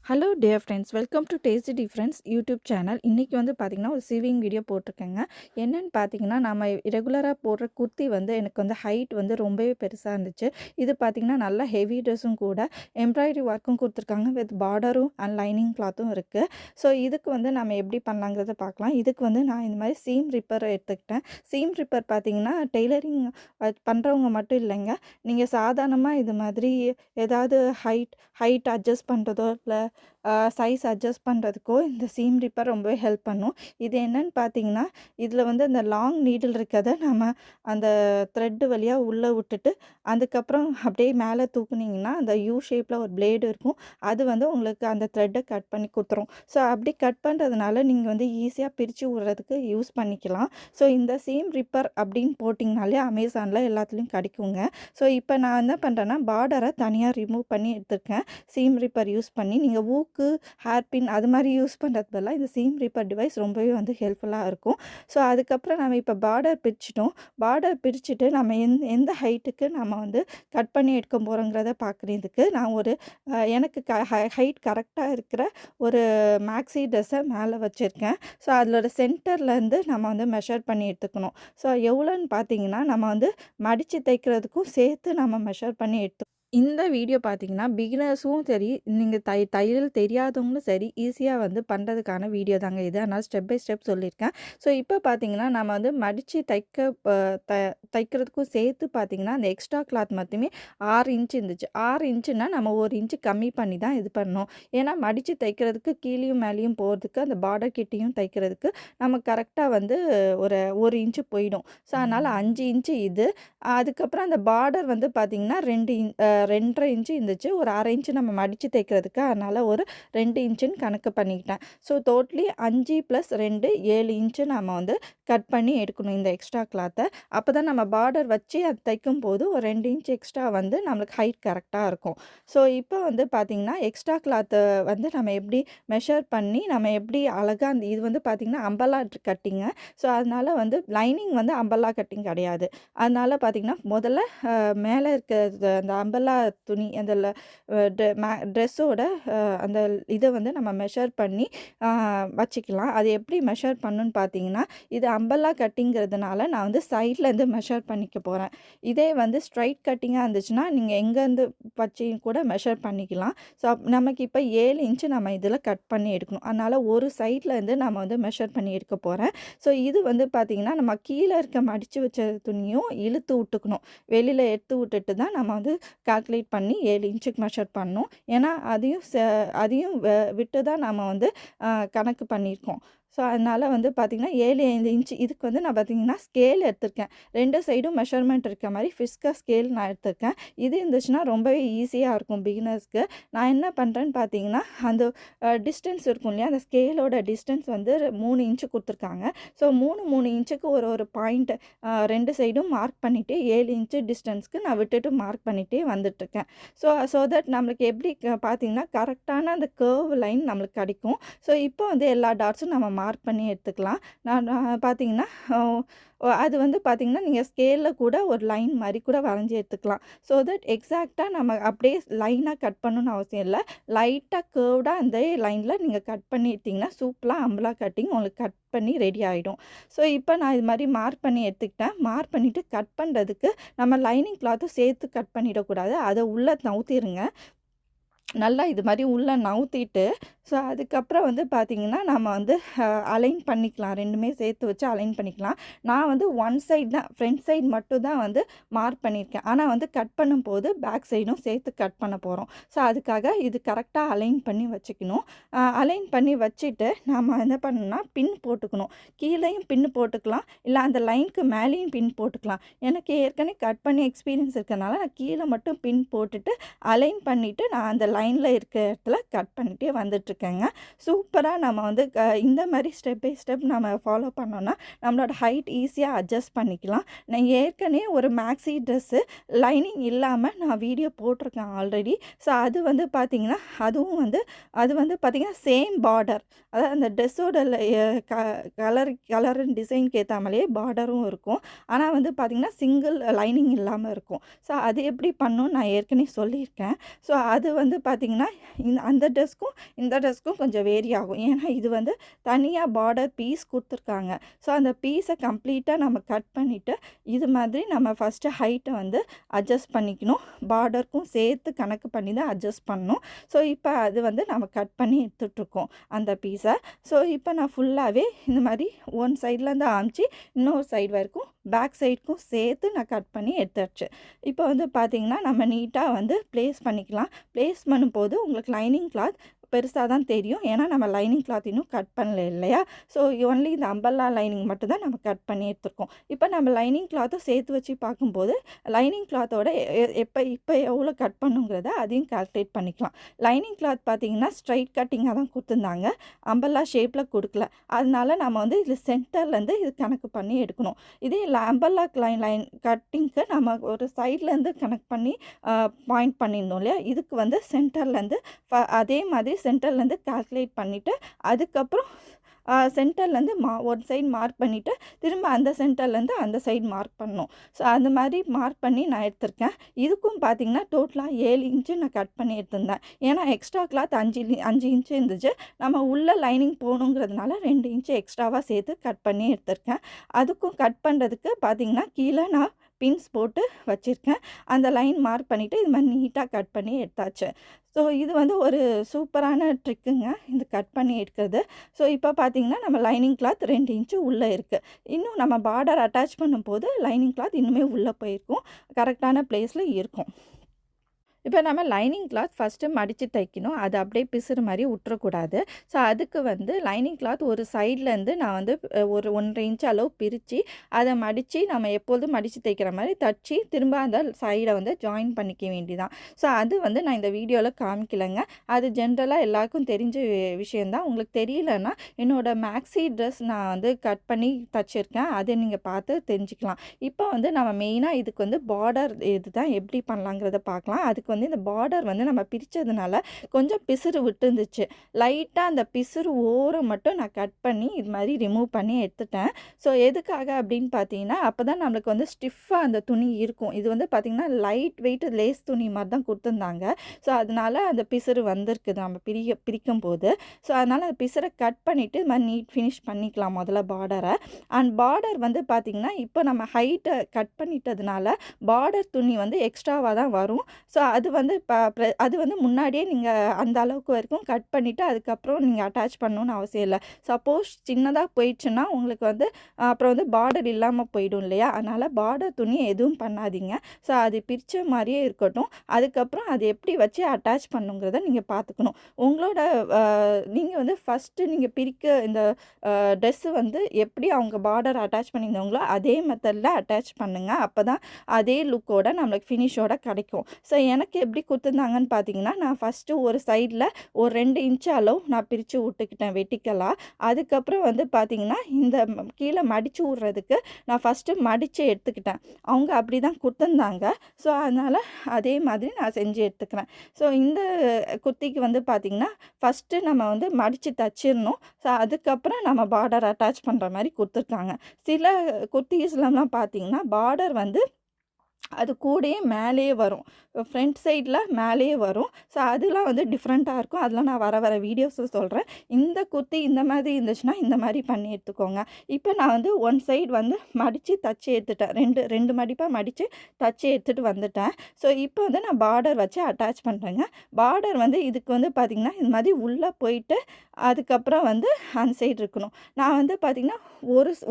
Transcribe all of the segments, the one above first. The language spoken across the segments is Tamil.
Hello dear friends, welcome to tasty டிஃப்ரெண்ட்ஸ் யூடியூப் சேனல். இன்றைக்கி வந்து பார்த்திங்கன்னா ஒரு சிவிங் வீடியோ போட்டிருக்கேங்க. என்னென்னு பார்த்தீங்கன்னா, நம்ம ரெகுலராக போடுற குர்த்தி வந்து எனக்கு வந்து ஹைட் வந்து ரொம்பவே பெருசாக இருந்துச்சு. இது பார்த்திங்கன்னா நல்லா ஹெவி ட்ரெஸ்ஸும் கூட, எம்ப்ராய்டரி ஒர்க்கும் கொடுத்துருக்காங்க, வித் பார்டரும் அண்ட் லைனிங் கிளாத்தும் இருக்குது. ஸோ இதுக்கு வந்து நம்ம எப்படி பண்ணலாங்கிறத பார்க்கலாம். இதுக்கு வந்து நான் இந்த மாதிரி சீம் ரிப்பர் எடுத்துக்கிட்டேன். சீம் ரிப்பர் பார்த்திங்கன்னா டெய்லரிங் பண்ணுறவங்க மட்டும் இல்லைங்க, நீங்கள் சாதாரணமாக இது மாதிரி ஏதாவது ஹைட் அட்ஜஸ்ட் பண்ணுறதோ இல்லை சைஸ் அட்ஜஸ்ட் பண்ணுறதுக்கோ இந்த சீம் ரிப்பர் ரொம்பவே ஹெல்ப் பண்ணும். இது என்னன்னு பார்த்தீங்கன்னா, இதில் வந்து அந்த லாங் நீடில் இருக்கிறத நம்ம அந்த த்ரெட்டு வழியாக உள்ளே விட்டுட்டு, அதுக்கப்புறம் அப்படியே மேலே தூக்குனிங்கன்னா அந்த யூ ஷேப்பில் ஒரு பிளேடு இருக்கும். அது வந்து உங்களுக்கு அந்த த்ரெட்டை கட் பண்ணி கொடுத்துரும். ஸோ அப்படி கட் பண்ணுறதுனால நீங்கள் வந்து ஈஸியாக பிரித்து விடுறதுக்கு யூஸ் பண்ணிக்கலாம். ஸோ இந்த சீம் ரிப்பர் அப்படின்னு போட்டிங்கனாலே அமேசானில் எல்லாத்துலேயும் கிடைக்குங்க. ஸோ இப்போ நான் என்ன பண்ணுறேன்னா, பார்டரை தனியாக ரிமூவ் பண்ணி எடுத்துருக்கேன். சீம் ரிப்பர் யூஸ் பண்ணி நீங்கள் ஊக்கு, ஹேர்பின் அது மாதிரி யூஸ் பண்ணுறது பதிலாக இந்த சீம் ரிப்பர் டிவைஸ் ரொம்பவே வந்து ஹெல்ப்ஃபுல்லாக இருக்கும். ஸோ அதுக்கப்புறம் நம்ம இப்போ பார்டர் பிரிச்சிட்டோம். பார்டர் பிரிச்சுட்டு நம்ம எந்த ஹைட்டுக்கு நம்ம வந்து கட் பண்ணி எடுக்க போகிறோங்கிறத பார்க்குறதுக்கு நான் ஒரு எனக்கு ஹைட் கரெக்டாக இருக்கிற ஒரு மேக்ஸி ட்ரெஸ்ஸை மேலே வச்சுருக்கேன். ஸோ அதோட சென்டர்லேருந்து நம்ம வந்து மெஷர் பண்ணி எடுத்துக்கணும். ஸோ எவ்வளோன்னு பார்த்தீங்கன்னா, நம்ம வந்து மடித்து தைக்கிறதுக்கும் சேர்த்து நம்ம மெஷர் பண்ணி இந்த வீடியோ பார்த்தீங்கன்னா, பிகினர்ஸும் சரி, நீங்கள் தையல் தெரியாதவங்களும் சரி, ஈஸியாக வந்து பண்ணுறதுக்கான வீடியோ தாங்க இது. அதனால் ஸ்டெப் பை ஸ்டெப் சொல்லியிருக்கேன். ஸோ இப்போ பார்த்தீங்கன்னா, நம்ம வந்து மடித்து தைக்கிறதுக்கும் சேர்த்து பார்த்தீங்கன்னா, அந்த எக்ஸ்ட்ரா கிளாத் மட்டுமே 6 இன்ச் இருந்துச்சு. 6 இன்ச்சுன்னா நம்ம 1 இன்ச்சு கம்மி பண்ணி தான் இது பண்ணணும். ஏன்னா மடித்து தைக்கிறதுக்கு கீழேயும் மேலேயும் போகிறதுக்கு, அந்த பார்டர் கிட்டேயும் தைக்கிறதுக்கு நம்ம கரெக்டாக வந்து ஒரு 1 இன்ச்சு போயிடும். ஸோ அதனால் 5 இன்ச்சு இது. அதுக்கப்புறம் அந்த பார்டர் வந்து பார்த்தீங்கன்னா 2.5 இன்ச்சு இருந்துச்சு. ஒரு 1/2 இன்ச்சு நம்ம மடித்து தைக்கிறதுக்கு, அதனால் ஒரு 2 இன்ச்சுன்னு கணக்கு பண்ணிக்கிட்டேன். ஸோ டோட்டலி 5 + 2 7 இன்ச்சு நம்ம வந்து கட் பண்ணி எடுக்கணும் இந்த எக்ஸ்ட்ரா கிளாத்தை. அப்போ தான் நம்ம பார்டர் வச்சு அது தைக்கும்போது ஒரு 2 இன்ச் எக்ஸ்ட்ரா வந்து நம்மளுக்கு ஹைட் கரெக்டாக இருக்கும். ஸோ இப்போ வந்து பார்த்திங்கன்னா, எக்ஸ்ட்ரா கிளாத்தை வந்து நம்ம எப்படி மெஷர் பண்ணி நம்ம எப்படி அழகாக அந்த இது வந்து பார்த்திங்கன்னா அம்பர்லா கட்டிங்க. ஸோ அதனால் வந்து லைனிங் வந்து அம்பர்லா கட்டிங் கிடையாது. அதனால் பார்த்திங்கன்னா முதல்ல மேலே இருக்க அந்த அம்பர்லா துணி அந்த ட்ரெஸ்ஸோட அந்த இதை வந்து நம்ம மெஷர் பண்ணி வச்சுக்கலாம். அது எப்படி மெஷர் பண்ணணுன்னு பார்த்தீங்கன்னா, இது அம்பர்லா கட்டிங்கிறதுனால நான் வந்து சைட்லேருந்து மெஷர் பண்ணிக்க போகிறேன். இதே வந்து ஸ்ட்ரைட் கட்டிங்காக இருந்துச்சுன்னா நீங்கள் எங்கேருந்து வச்சு கூட மெஷர் பண்ணிக்கலாம். ஸோ நமக்கு இப்போ 7 இன்ச்சு நம்ம இதில் கட் பண்ணி எடுக்கணும். அதனால் ஒரு சைட்லேருந்து நம்ம வந்து மெஷர் பண்ணி எடுக்க போகிறேன். ஸோ இது வந்து பார்த்திங்கன்னா, நம்ம கீழே இருக்க மடித்து வச்ச துணியும் இழுத்து விட்டுக்கணும். வெளியில் எடுத்து விட்டுட்டு தான் நம்ம வந்து கால்குலேட் பண்ணி 7 இன்ச்சுக்கு மெஷர் பண்ணணும். ஏன்னா அதையும் விட்டு தான் நம்ம வந்து கணக்கு பண்ணியிருக்கோம். ஸோ அதனால் வந்து பார்த்திங்கன்னா 7 இன்ச்சு இதுக்கு வந்து நான் பார்த்திங்கன்னா ஸ்கேல் எடுத்திருக்கேன். 2 சைடும் மெஷர்மெண்ட் இருக்க மாதிரி ஃபிஸ்கர் ஸ்கேல் நான் எடுத்திருக்கேன். இது இருந்துச்சுன்னா ரொம்பவே ஈஸியாக இருக்கும் பிகினர்ஸ்க்கு. நான் என்ன பண்ணுறேன்னு பார்த்தீங்கன்னா, அந்த டிஸ்டன்ஸ் இருக்கும் இல்லையா, அந்த ஸ்கேலோட டிஸ்டன்ஸ் வந்து 3 இன்ச்சு கொடுத்துருக்காங்க. ஸோ 3 இன்ச்சுக்கு ஒரு பாயிண்ட் 2 சைடும் மார்க் பண்ணிவிட்டு 7 இன்ச்சு டிஸ்டன்ஸ்க்கு நான் விட்டுட்டு மார்க் பண்ணிகிட்டே வந்துட்டுருக்கேன். ஸோ தட் நம்மளுக்கு எப்படி பார்த்திங்கன்னா கரெக்டான அந்த கர்வ் லைன் நம்மளுக்கு கிடைக்கும். ஸோ இப்போ வந்து எல்லா டாட்ஸும் நம்ம மார்க் பண்ணி எடுத்துக்கலாம். நான் பார்த்திங்கன்னா அது வந்து பார்த்திங்கன்னா, நீங்கள் ஸ்கேலில் கூட ஒரு லைன் மாதிரி கூட வரைஞ்சி எடுத்துக்கலாம். ஸோ தட் எக்ஸாக்டாக நம்ம அப்படியே லைனாக கட் பண்ணணும்னு அவசியம் இல்லை. லைட்டாக கர்வ்டாக அந்த லைனில் நீங்கள் கட் பண்ணி எடுத்திங்கன்னா சூப்பராக அம்பர்லா கட்டிங் உங்களுக்கு கட் பண்ணி ரெடி ஆகிடும். ஸோ இப்போ நான் இது மாதிரி மார்க் பண்ணி எடுத்துக்கிட்டேன். மார்க் பண்ணிவிட்டு கட் பண்ணுறதுக்கு நம்ம லைனிங் கிளாத்தும் சேர்த்து கட் பண்ணிடக்கூடாது. அதை உள்ளே நவுத்திடுங்க. நல்லா இது மாதிரி உள்ளே நவுத்திட்டு, ஸோ அதுக்கப்புறம் வந்து பார்த்திங்கன்னா, நம்ம வந்து அலைன் பண்ணிக்கலாம். 2மே சேர்த்து வச்சு அலைன் பண்ணிக்கலாம். நான் வந்து ஒன் சைட் தான், ஃப்ரண்ட் சைட் மட்டும் தான் வந்து மார்க் பண்ணியிருக்கேன். ஆனால் வந்து கட் பண்ணும்போது பேக் சைடும் சேர்த்து கட் பண்ண போகிறோம். ஸோ அதுக்காக இது கரெக்டாக அலைன் பண்ணி வச்சுக்கணும். அலைன் பண்ணி வச்சுட்டு நம்ம என்ன பண்ணணும்னா பின் போட்டுக்கணும். கீழேயும் பின் போட்டுக்கலாம், இல்லை அந்த லைனுக்கு மேலேயும் பின் போட்டுக்கலாம். எனக்கு ஏற்கனவே கட் பண்ணி எக்ஸ்பீரியன்ஸ் இருக்கிறதுனால நான் கீழே மட்டும் பின் போட்டுட்டு அலைன் பண்ணிவிட்டு நான் அந்த லைனில் இருக்கிற இடத்துல கட் பண்ணிகிட்டே வந்துட்டுருக்கேன். போட்டிருக்கேங்க. சூப்பரா நம்ம வந்து இந்த மாரி ஸ்டெப் பை ஸ்டெப் நம்ம ஃபாலோ பண்ணோம்னா, நம்மளோட ஹைட் ஈஸியா அட்ஜஸ்ட் பண்ணிக்கலாம். நான் ஏற்கனவே ஒரு மேக்ஸி ட்ரெஸ்ஸு லைனிங் இல்லாம நான் வீடியோ போட்டிருக்கேன் ஆல்ரெடி. ஸோ அது வந்து பார்த்தீங்கன்னா, அது வந்து பார்த்தீங்கன்னா, சேம் பார்டர். அதாவது அந்த ட்ரெஸ்ஸோட க கலர் டிசைனுக்கு ஏத்தா மாரியே பார்டரும் இருக்கும். ஆனா வந்து பார்த்தீங்கன்னா, சிங்கிள் லைனிங் இல்லாம இருக்கும். ஸோ அது எப்படி பண்ணணும்னு நான் ஏற்கனவே சொல்லியிருக்கேன். ஸோ அது வந்து பார்த்தீங்கன்னா, அந்த ட்ரெஸ்க்கும் இந்த ட்ரெஸ்க்கும் கொஞ்சம் வேரி ஆகும். ஏன்னா இது வந்து தனியா பார்டர் பீஸ் குடுத்துருக்காங்க. ஸோ அந்த பீஸை கம்ப்ளீட்டா நம்ம கட் பண்ணிட்டு, இது மாதிரி நம்ம ஃபஸ்ட்டு ஹைட்டை வந்து அட்ஜஸ்ட் பண்ணிக்கணும். பார்டருக்கும் சேர்த்து கணக்கு பண்ணி தான் அட்ஜஸ்ட் பண்ணணும். ஸோ இப்போ அது வந்து நம்ம கட் பண்ணி எடுத்துட்ருக்கோம் அந்த பீஸை. ஸோ இப்போ நான் ஃபுல்லாகவே இந்த மாதிரி ஒன் சைட்லேருந்து ஆரம்பிச்சு இன்னொரு சைடு வரைக்கும் பேக் சைடுக்கும் சேர்த்து நான் கட் பண்ணி எடுத்தாச்சு. இப்போ வந்து பார்த்தீங்கன்னா, நம்ம நீட்டாக வந்து ப்ளேஸ் பண்ணிக்கலாம். ப்ளேஸ் பண்ணும்போது உங்களுக்கு லைனிங் கிளாத் பெருசா தான் தெரியும். ஏன்னா நம்ம லைனிங் கிளாத் இன்னும் கட் பண்ணல இல்லையா? ஸோ ஒன்லி இந்த அம்பர்லா லைனிங் மட்டும் தான் நம்ம கட் பண்ணி எடுத்துருக்கோம். இப்போ நம்ம லைனிங் கிளாத்தும் சேர்த்து வச்சு பார்க்கும்போது, லைனிங் கிளாத்தோட இப்போ எவ்வளோ கட் பண்ணுங்கிறத அதையும் கால்குலேட் பண்ணிக்கலாம். லைனிங் கிளாத் பார்த்தீங்கன்னா, ஸ்ட்ரைட் கட்டிங்காக தான் குடுத்துருந்தாங்க. அம்பர்லா ஷேப்பில் குடுக்கல. அதனால நம்ம வந்து இதில் சென்டர்லேருந்து இது கணக்கு பண்ணி எடுக்கணும். இதே அம்பர்லா லைன் கட்டிங்க்கு நம்ம ஒரு சைட்லேருந்து கனெக்ட் பண்ணி பாயிண்ட் பண்ணியிருந்தோம் இல்லையா? இதுக்கு வந்து சென்டர்லேருந்து அதே மாதிரி சென்டர்லேருந்து கால்குலேட் பண்ணிவிட்டு, அதுக்கப்புறம் சென்டர்லேருந்து ஒரு சைடு மார்க் பண்ணிவிட்டு, திரும்ப அந்த சென்டர்லேருந்து அந்த சைடு மார்க் பண்ணணும். ஸோ அந்த மாதிரி மார்க் பண்ணி நான் எடுத்திருக்கேன். இதுக்கும் பார்த்தீங்கன்னா, டோட்டலாக 7 இன்ச்சு நான் கட் பண்ணி எடுத்திருந்தேன். ஏன்னா எக்ஸ்ட்ரா கிளாத் 5 இன்ச்சு இருந்துச்சு. நம்ம உள்ள லைனிங் போகணுங்கிறதுனால 2 இன்ச்சு எக்ஸ்ட்ராவாக சேர்த்து கட் பண்ணி எடுத்திருக்கேன். அதுக்கும் கட் பண்ணுறதுக்கு பார்த்தீங்கன்னா, கீழே நான் பின்ஸ் போட்டு வச்சுருக்கேன். அந்த லைன் மார்க் பண்ணிவிட்டு இது மாதிரி நீட்டாக கட் பண்ணி எடுத்தாச்சு. ஸோ இது வந்து ஒரு சூப்பரான ட்ரிக்குங்க, இது கட் பண்ணி எடுக்கிறது. ஸோ இப்போ பார்த்தீங்கன்னா, நம்ம லைனிங் கிளாத் 2 இன்ச்சு உள்ளே இருக்குது. இன்னும் நம்ம பார்டர் அட்டாச் பண்ணும்போது லைனிங் கிளாத் இன்னுமே உள்ளே போயிருக்கும். கரெக்டான ப்ளேஸில் இருக்கும். இப்போ நம்ம லைனிங் கிளாத் ஃபஸ்ட்டு மடித்து தைக்கணும். அது அப்படியே பிசுறு மாதிரி விட்டுறக்கூடாது. ஸோ அதுக்கு வந்து லைனிங் கிளாத் ஒரு சைட்லேருந்து நான் வந்து ஒரு 1.5 இன்ச் அளவு பிரித்து அதை மடித்து நம்ம எப்போதும் மடித்து தைக்கிற மாதிரி தச்சு திரும்ப அந்த சைடை வந்து ஜாயின் பண்ணிக்க வேண்டியதான். ஸோ அது வந்து நான் இந்த வீடியோவில் காமிக்கலைங்க. அது ஜென்ரலாக எல்லாருக்கும் தெரிஞ்ச விஷயந்தான். உங்களுக்கு தெரியலன்னா என்னோடய மேக்ஸி ட்ரெஸ் நான் வந்து கட் பண்ணி தச்சுருக்கேன். அதை நீங்கள் பார்த்து தெரிஞ்சுக்கலாம். இப்போ வந்து நம்ம மெயினாக இதுக்கு வந்து பார்டர் இது தான் எப்படி பண்ணலாங்கிறத பார்க்கலாம். அதுக்கு வந்து இந்த பார்டர் வந்து நம்ம பிரித்ததுனால கொஞ்சம் பிசுறு விட்டுருந்துச்சு. லைட்டாக அந்த பிசுறு ஓரம் மட்டும் நான் கட் பண்ணி இது மாதிரி ரிமூவ் பண்ணி எடுத்துட்டேன். ஸோ எதுக்காக அப்படின்னு பார்த்தீங்கன்னா, அப்போ தான் நம்மளுக்கு வந்து ஸ்டிஃபாக அந்த துணி இருக்கும். இது வந்து பார்த்திங்கன்னா லைட் வெயிட் லேஸ் துணி மாதிரி தான் கொடுத்துருந்தாங்க. ஸோ அதனால அந்த பிசுறு வந்திருக்குது நம்ம பிரிக்கும்போது. ஸோ அதனால் அந்த பிசுறை கட் பண்ணிவிட்டு இது மாதிரி நீட் ஃபினிஷ் பண்ணிக்கலாம் முதல்ல பார்டரை. அண்ட் பார்டர் வந்து பார்த்திங்கன்னா, இப்போ நம்ம ஹைட்டை கட் பண்ணிட்டதுனால பார்டர் துணி வந்து எக்ஸ்ட்ராவாக தான் வரும். ஸோ அது வந்து முன்னாடியே நீங்கள் அந்த அளவுக்கு வரைக்கும் கட் பண்ணிவிட்டு அதுக்கப்புறம் நீங்கள் அட்டாச் பண்ணணும்னு அவசியம் இல்லை. சப்போஸ் சின்னதாக போயிடுச்சுன்னா உங்களுக்கு வந்து அப்புறம் வந்து பார்டர் இல்லாமல் போயிடும் இல்லையா? அதனால் பார்டர் துணி எதுவும் பண்ணாதீங்க. ஸோ அது பிரித்த மாதிரியே இருக்கட்டும். அதுக்கப்புறம் அது எப்படி வச்சு அட்டாச் பண்ணுங்கிறத நீங்கள் பார்த்துக்கணும். உங்களோட நீங்கள் வந்து ஃபஸ்ட்டு நீங்கள் பிரிக்க இந்த ட்ரெஸ்ஸு வந்து எப்படி அவங்க பார்டர் அட்டாச் பண்ணியிருந்தாங்களோ அதே மெத்தடில் அட்டாச் பண்ணுங்கள். அப்போ தான் அதே லுக்கோட நம்மளுக்கு ஃபினிஷோட கிடைக்கும். ஸோ எனக்கு எப்படி கொடுத்துருந்தாங்கன்னு பார்த்தீங்கன்னா, நான் ஃபஸ்ட்டு ஒரு சைடில் ஒரு 2 இன்ச்சு அளவு நான் பிரித்து விட்டுக்கிட்டேன் வெர்டிக்கலாக. அதுக்கப்புறம் வந்து பார்த்தீங்கன்னா, இந்த கீழே மடித்து விட்றதுக்கு நான் ஃபஸ்ட்டு மடித்து எடுத்துக்கிட்டேன். அவங்க அப்படி தான் கொடுத்துருந்தாங்க. ஸோ அதனால் அதே மாதிரி நான் செஞ்சு எடுத்துக்கிறேன். ஸோ இந்த குர்த்திக்கு வந்து பார்த்திங்கன்னா, ஃபஸ்ட்டு நம்ம வந்து மடித்து தச்சிடணும். ஸோ அதுக்கப்புறம் நம்ம பார்டர் அட்டாச் பண்ணுற மாதிரி கொடுத்துருக்காங்க. சில குர்த்திஸ்லாம் பார்த்திங்கன்னா, பார்டர் வந்து அது கூடயே மேலேயே வரும். ஃப்ரண்ட் சைடில் மேலேயே வரும். ஸோ அதெலாம் வந்து டிஃப்ரெண்ட்டாக இருக்கும். அதெல்லாம் நான் வர வீடியோஸில் சொல்கிறேன். இந்த குர்த்தி இந்த மாதிரி இருந்துச்சுன்னா இந்த மாதிரி பண்ணி எடுத்துக்கோங்க. இப்போ நான் வந்து ஒன் சைடு வந்து மடித்து தச்சு எடுத்துட்டேன். 2 மடிப்பாக மடித்து தச்சு எடுத்துகிட்டு வந்துட்டேன். ஸோ இப்போ வந்து நான் பார்டர் வச்சு அட்டாச் பண்ணுறேங்க. பார்டர் வந்து இதுக்கு வந்து பார்த்திங்கன்னா, இது மாதிரி உள்ளே போயிட்டு அதுக்கப்புறம் வந்து அந்த சைடு இருக்கணும். நான் வந்து பார்த்திங்கன்னா,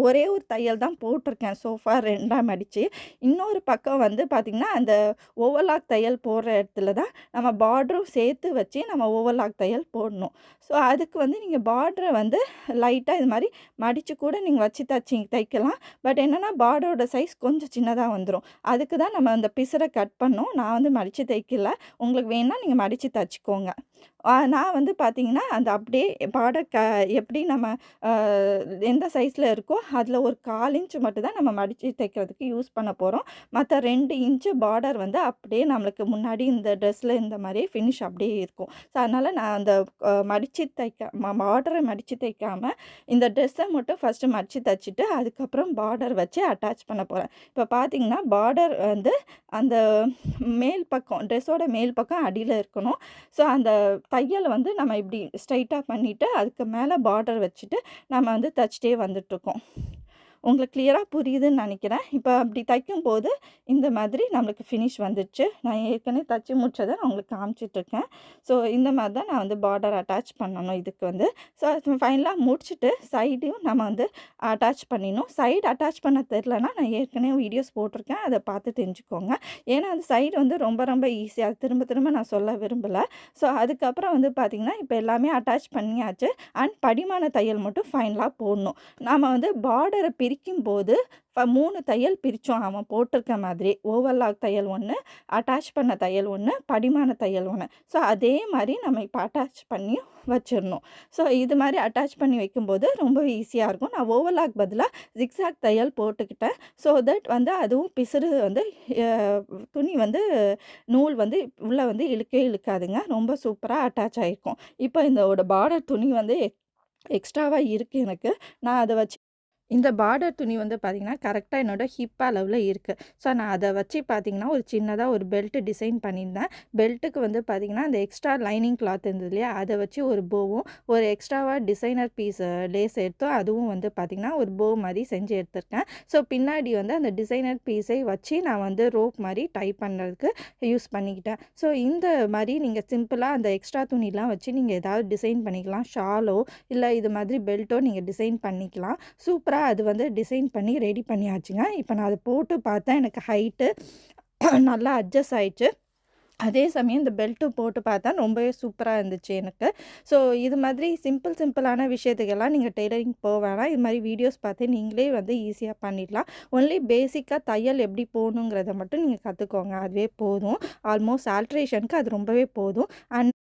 ஒரே ஒரு தையல் தான் போட்டிருக்கேன். சோஃபா 2ஆக மடித்து. இன்னொரு பக்கம் வந்து பார்த்திங்கன்னா, அந்த ஓவர்லாக் தையல் போடுற இடத்துல தான் நம்ம பார்டரும் சேர்த்து வச்சு நம்ம ஓவர்லாக் தையல் போடணும். ஸோ அதுக்கு வந்து நீங்க பார்டர வந்து லைட்டா இது மாரி மடிச்சு கூட நீங்க வச்சு தைக்கலாம். பட் என்னன்னா பார்டரோட சைஸ் கொஞ்சம் சின்னதா வந்துரும். அதுக்கு தான் நம்ம அந்த பிசர கட் பண்ணோம். நான் வந்து மடிச்சு தைக்கல. உங்களுக்கு வேணுனா நீங்க மடிச்சு தச்சுக்கோங்க. நான் வந்து பார்த்தீங்கன்னா, அந்த அப்படியே பார்டர் எப்படி நம்ம அ எந்த சைஸ்ல இருக்கோ, அதில ஒரு 1/4 இன்ச் மட்டும் தான் நம்ம மடிச்சு தைக்கிறதுக்கு யூஸ் பண்ண போறோம். மத்த 2 இன்ச்சு பார்டர் வந்து அப்படியே நம்மளுக்கு முன்னாடி இந்த ட்ரெஸ்ல இந்த மாரியே ஃபினிஷ் அப்படியே இருக்கும். ஸோ, அதனால நான் அந்த மடிச்சு பார்டர மடிச்சு தைக்காம, இந்த ட்ரெஸ்ஸ மட்டும் ஃபர்ஸ்ட்டு மடிச்சு தச்சுட்டு, அதுக்கப்புறம் பார்டர் வச்சு அட்டாச் பண்ண போறேன். இப்ப பார்த்தீங்கன்னா, பார்டர் வந்து அந்த மேல் பக்கம் ட்ரெஸ்ஸோட மேல் பக்கம் அடியில இருக்கணும். ஸோ, அந்த தையல வந்து நம்ம இப்படி ஸ்ட்ரெயிட்டா பண்ணிட்டு, அதுக்கு மேல பார்டர் வச்சுட்டு, நம்ம வந்து தச்சுட்டே வந்துட்டுருக்கோம். உங்களுக்கு கிளியரா புரியுதுன்னு நெனைக்கிறேன். இப்ப அப்படி தைக்கும்போது, இந்த மாதிரி நம்மளுக்கு ஃபினிஷ் வந்துருச்சு. நான் ஏற்கனவே தச்சு முடிச்சத நான் உங்களுக்கு காமிச்சிட்டுருக்கேன். ஸோ, இந்த மாரி தான் நான் வந்து பார்டர் அட்டாச் பண்ணணும் இதுக்கு வந்து. ஸோ, ஃபைனலா முடிச்சுட்டு சைடையும் நம்ம வந்து அட்டாச் பண்ணிடணும். சைடு அட்டாச் பண்ண தெரிலனா, நான் ஏற்கனவே வீடியோஸ் போட்டிருக்கேன். அத பார்த்து தெரிஞ்சுக்கோங்க. ஏன்னா, அந்த சைடு வந்து ரொம்ப ரொம்ப ஈஸி. அது திரும்ப திரும்ப நான் சொல்ல விரும்பல. ஸோ, அதுக்கப்புறம் வந்து பார்த்தீங்கன்னா, இப்ப எல்லாமே அட்டாச் பண்ணியாச்சு. அண்ட் படிமான தையல் மட்டும் ஃபைனலா போடணும். நாம வந்து பார்டர பிரிக்கும்போது 3 தையல் பிரிச்சோம். அவன் போட்டிருக்க மாதிரி. ஓவர்லாக் தையல் 1, அட்டாச் பண்ண தையல் 1, படிமான தையல் 1. ஸோ, அதே மாரி நம்ம இப்ப அட்டாச் பண்ணி வச்சிரணும். ஸோ, இது மாரி அட்டாச் பண்ணி வைக்கும்போது ரொம்ப ஈஸியா இருக்கும். நான் ஓவர்லாக் பதிலா ஜிக்ஸாக் தையல் போட்டுக்கிட்டேன். ஸோ தட் வந்து அதுவும் பிசுறு வந்து அ துணி வந்து நூல் வந்து உள்ள வந்து இழுக்கவே இழுக்காதுங்க. ரொம்ப சூப்பரா அட்டாச் ஆயிருக்கும். இப்ப இதோட பார்டர் துணி வந்து எக்ஸ்ட்ராவா இருக்கு எனக்கு. நான் அத வச்சு இந்த பார்டர் துணி வந்து பார்த்தீங்கன்னா, கரெக்ட்டா என்னோட ஹிப் அளவுல இருக்கு. ஸோ, நான் அத வச்சு பார்த்தீங்கன்னா, ஒரு சின்னதா ஒரு பெல்ட் டிசைன் பண்ணியிருந்தேன். பெல்ட்டுக்கு வந்து பார்த்தீங்கன்னா, அந்த எக்ஸ்ட்ரா லைனிங் கிளாத் இருந்தது இல்லையா? அத வச்சு ஒரு போவும், ஒரு எக்ஸ்ட்ராவா டிசைனர் பீஸ் லேஸ் எடுத்தோம். அதுவும் வந்து பார்த்தீங்கன்னா, ஒரு போ மாரி செஞ்சு எடுத்திருக்கேன். ஸோ, பின்னாடி வந்து அந்த டிசைனர் பீஸை வச்சு நான் வந்து ரோப் மாரி டை பண்ணுறதுக்கு யூஸ் பண்ணிக்கிட்டேன். ஸோ, இந்த மாரி நீங்க சிம்பிளா அந்த எக்ஸ்ட்ரா துணிலாம் வச்சு நீங்க ஏதாவது டிசைன் பண்ணிக்கலாம். ஷாலோ இல்ல இது மாதிரி பெல்ட்டோ நீங்க டிசைன் பண்ணிக்கலாம். சூப்பரா அது வந்து டிசைன் பண்ணி ரெடி பண்ணியாச்சுங்க. இப்ப நான் அத போட்டு பார்த்தேன். எனக்கு ஹைட்டு நல்லா அட்ஜஸ்ட் ஆயிடுச்சு. அதே சமயம் இந்த பெல்ட்டும் போட்டு பார்த்தா ரொம்பவே சூப்பரா இருந்துச்சு எனக்கு. ஸோ, இது மாதிரி சிம்பிளான விஷயத்துக்கெல்லாம் நீங்க டெய்லரிங் போ வேணாம். இது மாரி வீடியோஸ் பார்த்து நீங்களே வந்து ஈஸியா பண்ணிடலாம். ஒன்லி பேசிக்கா தையல் எப்படி போடணுங்கிறத மட்டும் நீங்க கத்துக்கோங்க. அதுவே போதும். ஆல்மோஸ்ட் ஆல்ட்ரேஷனுக்கு அது ரொம்பவே போதும். அண்ட்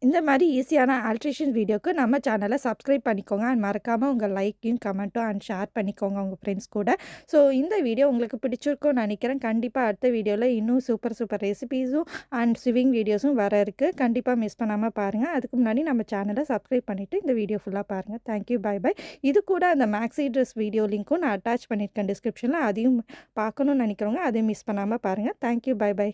இந்த மாரி ஈஸியான ஆல்ட்ரேஷன் வீடியோக்கு நம்ம சேனலை சப்ஸ்கிரைப் பண்ணிக்கோங்க. அண்ட் மறக்காம உங்க லைக்கையும், கமெண்ட்டும் அண்ட் ஷேர் பண்ணிக்கோங்க உங்க ஃப்ரெண்ட்ஸ் கூட. ஸோ, இந்த வீடியோ உங்களுக்கு பிடிச்சிருக்கும்னு நெனைக்கிறேன். கண்டிப்பா அடுத்த வீடியோல இன்னும் சூப்பர் ரெசிபீஸும் அண்ட் ஸ்விவிங் வீடியோஸும் வர இருக்கு. கண்டிப்பா மிஸ் பண்ணாம பாருங்க. அதுக்கு முன்னாடி நம்ம சேனலை சப்ஸ்கிரைப் பண்ணிட்டு இந்த வீடியோ ஃபுல்லா பாருங்க. Thank you. பை. இது கூட அந்த மேக்ஸி ட்ரெஸ் வீடியோ லிங்க்கும் நான் அட்டாச் பண்ணியிருக்கேன் டிஸ்கிரிப்ஷன்ல. அதையும் பார்க்கணும்னு நெனைக்கிறவங்க அதையும் மிஸ் பண்ணாம பாருங்க. Thank you. பை.